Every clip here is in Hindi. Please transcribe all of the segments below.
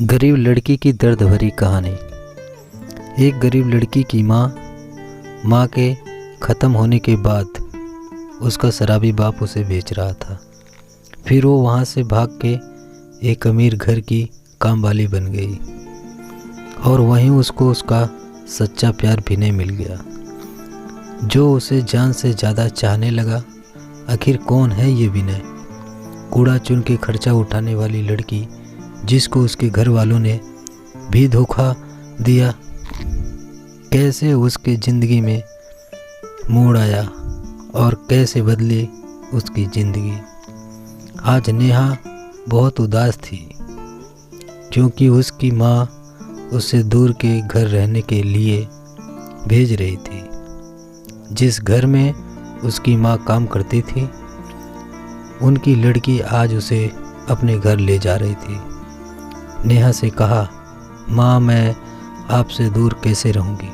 गरीब लड़की की दर्द भरी कहानी। एक गरीब लड़की की माँ के ख़त्म होने के बाद उसका शराबी बाप उसे बेच रहा था। फिर वो वहाँ से भाग के एक अमीर घर की कामवाली बन गई और वहीं उसको उसका सच्चा प्यार विनय मिल गया, जो उसे जान से ज़्यादा चाहने लगा। आखिर कौन है ये विनय, कूड़ा चुन के खर्चा उठाने वाली लड़की जिसको उसके घर वालों ने भी धोखा दिया? कैसे उसके ज़िंदगी में मोड़ आया और कैसे बदली उसकी ज़िंदगी? आज नेहा बहुत उदास थी क्योंकि उसकी माँ उसे दूर के घर रहने के लिए भेज रही थी। जिस घर में उसकी माँ काम करती थी, उनकी लड़की आज उसे अपने घर ले जा रही थी। नेहा से कहा, माँ मैं आपसे दूर कैसे रहूँगी,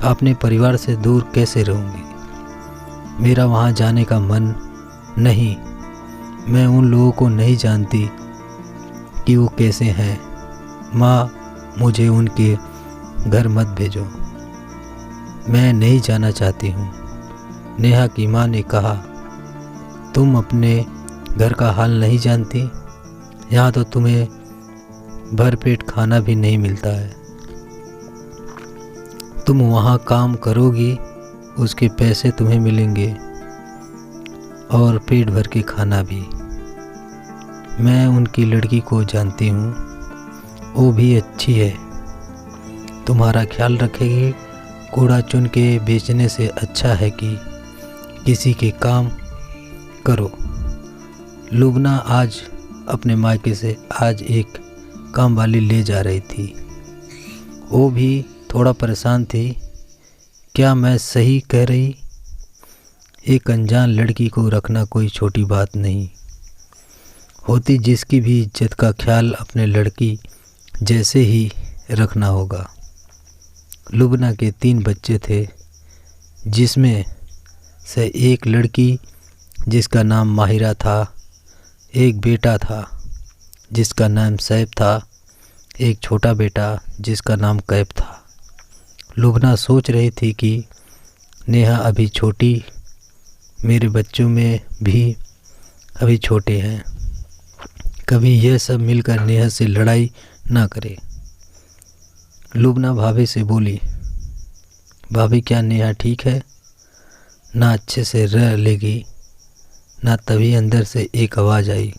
अपने परिवार से दूर कैसे रहूँगी? मेरा वहाँ जाने का मन नहीं। मैं उन लोगों को नहीं जानती कि वो कैसे हैं। माँ मुझे उनके घर मत भेजो, मैं नहीं जाना चाहती हूँ। नेहा की माँ ने कहा, तुम अपने घर का हाल नहीं जानती? यहाँ तो तुम्हें भरपेट खाना भी नहीं मिलता है। तुम वहाँ काम करोगी, उसके पैसे तुम्हें मिलेंगे और पेट भर के खाना भी। मैं उनकी लड़की को जानती हूँ, वो भी अच्छी है, तुम्हारा ख्याल रखेगी। कूड़ा चुन के बेचने से अच्छा है कि किसी के काम करो। लुबना आज अपने मायके से आज एक काम वाली ले जा रही थी। वो भी थोड़ा परेशान थी। क्या मैं सही कह रही? एक अनजान लड़की को रखना कोई छोटी बात नहीं होती, जिसकी भी इज्जत का ख्याल अपने लड़की जैसे ही रखना होगा। लुबना के 3 बच्चे थे, जिसमें से एक लड़की जिसका नाम माहिरा था, एक बेटा था जिसका नाम सैफ था, एक छोटा बेटा जिसका नाम कैफ था। लुबना सोच रही थी कि नेहा अभी छोटी, मेरे बच्चों में भी अभी छोटे हैं, कभी यह सब मिलकर नेहा से लड़ाई ना करे। लुबना भाभी से बोली, भाभी क्या नेहा ठीक है? ना अच्छे से रह लेगी ना? तभी अंदर से एक आवाज़ आई,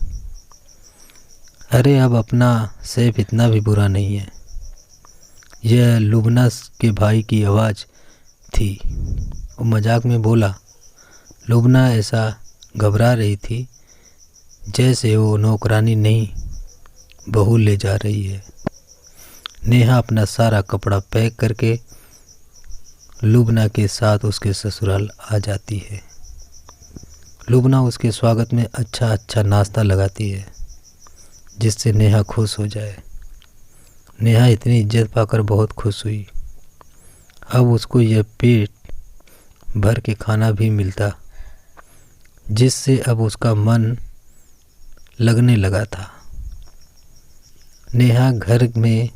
अरे अब अपना सैफ इतना भी बुरा नहीं है। यह लुबना के भाई की आवाज़ थी। वो मजाक में बोला। लुबना ऐसा घबरा रही थी जैसे वो नौकरानी नहीं बहू ले जा रही है। नेहा अपना सारा कपड़ा पैक करके लुबना के साथ उसके ससुराल आ जाती है। लुबना उसके स्वागत में अच्छा नाश्ता लगाती है जिससे नेहा खुश हो जाए। नेहा इतनी इज्जत पाकर बहुत खुश हुई। अब उसको यह पेट भर के खाना भी मिलता, जिससे अब उसका मन लगने लगा था। नेहा घर में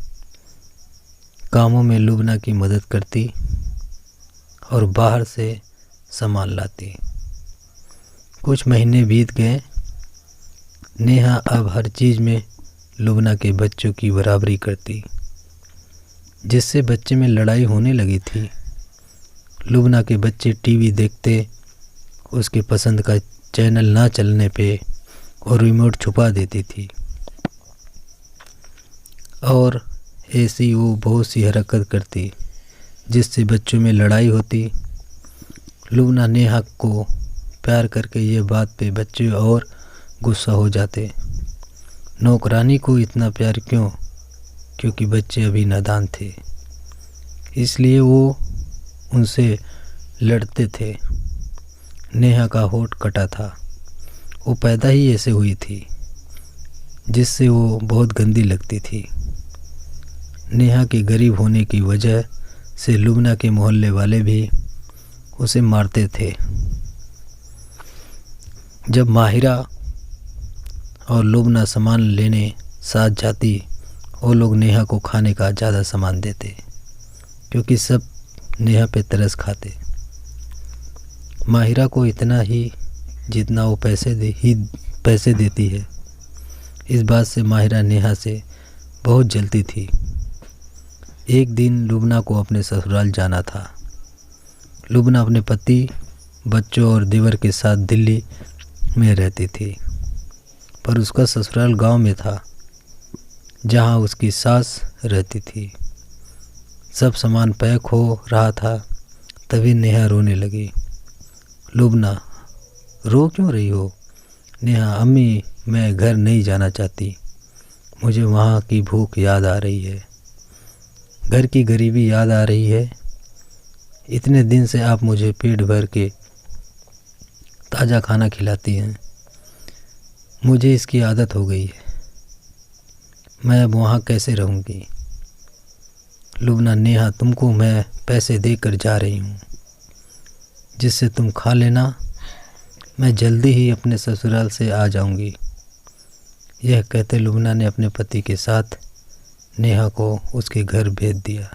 कामों में लुबना की मदद करती और बाहर से सामान लाती। कुछ महीने बीत गए। नेहा अब हर चीज़ में लुबना के बच्चों की बराबरी करती, जिससे बच्चे में लड़ाई होने लगी थी। लुबना के बच्चे टीवी देखते, उसके पसंद का चैनल ना चलने पे और रिमोट छुपा देती थी और ऐसी वो बहुत सी हरकत करती जिससे बच्चों में लड़ाई होती। लुबना नेहा को प्यार करके ये बात पे बच्चे और गुस्सा हो जाते। नौकरानी को इतना प्यार क्यों? क्योंकि बच्चे अभी नादान थे, इसलिए वो उनसे लड़ते थे। नेहा का होठ कटा था, वो पैदा ही ऐसे हुई थी, जिससे वो बहुत गंदी लगती थी। नेहा के गरीब होने की वजह से लुबना के मोहल्ले वाले भी उसे मारते थे। जब माहिरा और लुबना सामान लेने साथ जाती वो लोग नेहा को खाने का ज़्यादा सामान देते, क्योंकि सब नेहा पे तरस खाते। माहिरा को इतना ही जितना वो पैसे देती है। इस बात से माहिरा नेहा से बहुत जलती थी। एक दिन लुबना को अपने ससुराल जाना था। लुबना अपने पति, बच्चों और देवर के साथ दिल्ली में रहती थी, पर उसका ससुराल गांव में था, जहां उसकी सास रहती थी। सब सामान पैक हो रहा था, तभी नेहा रोने लगी। लुबना, रो क्यों रही हो? नेहा, अम्मी मैं घर नहीं जाना चाहती, मुझे वहाँ की भूख याद आ रही है, घर की गरीबी याद आ रही है। इतने दिन से आप मुझे पेट भर के ताज़ा खाना खिलाती हैं, मुझे इसकी आदत हो गई है, मैं अब वहाँ कैसे रहूँगी? लुबना, नेहा तुमको मैं पैसे देकर जा रही हूँ, जिससे तुम खा लेना, मैं जल्दी ही अपने ससुराल से आ जाऊँगी। यह कहते लुबना ने अपने पति के साथ नेहा को उसके घर भेज दिया।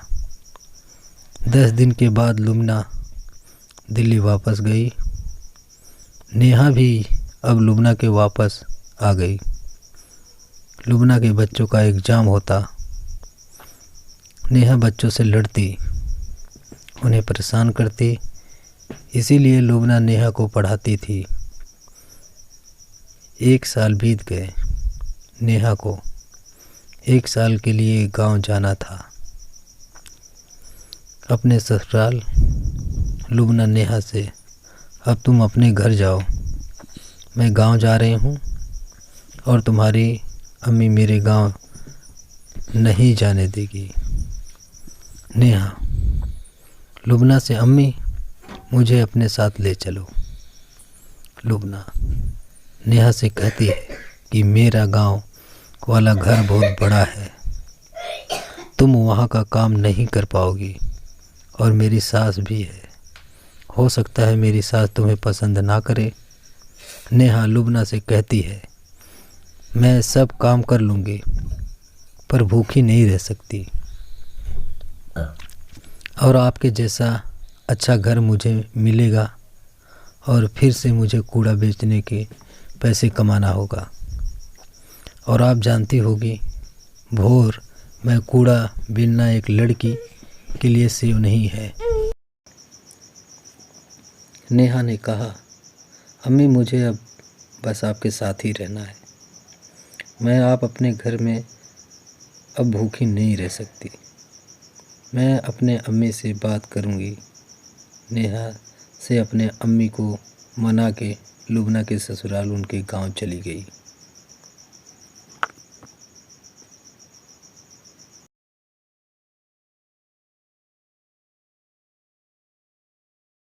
10 दिन के बाद लुबना दिल्ली वापस गई। नेहा भी अब लुबना के वापस आ गई। लुबना के बच्चों का एग्ज़ाम होता। नेहा बच्चों से लड़ती, उन्हें परेशान करती, इसीलिए लुबना नेहा को पढ़ाती थी। 1 साल बीत गए। नेहा को 1 साल के लिए गांव जाना था, अपने ससुराल। लुबना नेहा से, अब तुम अपने घर जाओ, मैं गांव जा रही हूँ और तुम्हारी अम्मी मेरे गांव नहीं जाने देगी। नेहा लुबना से, अम्मी मुझे अपने साथ ले चलो। लुबना नेहा से कहती है कि मेरा गांव वाला घर बहुत बड़ा है, तुम वहाँ का काम नहीं कर पाओगी, और मेरी सास भी है, हो सकता है मेरी सास तुम्हें पसंद ना करे। नेहा लुबना से कहती है, मैं सब काम कर लूँगी, पर भूखी नहीं रह सकती, और आपके जैसा अच्छा घर मुझे मिलेगा और फिर से मुझे कूड़ा बेचने के पैसे कमाना होगा, और आप जानती होगी भोर में कूड़ा बीनना एक लड़की के लिए सेव नहीं है। नेहा ने कहा, अम्मी मुझे अब बस आपके साथ ही रहना है, मैं आप अपने घर में अब भूखी नहीं रह सकती, मैं अपने अम्मी से बात करूंगी। नेहा से अपने अम्मी को मना के लुबना के ससुराल उनके गांव चली गई।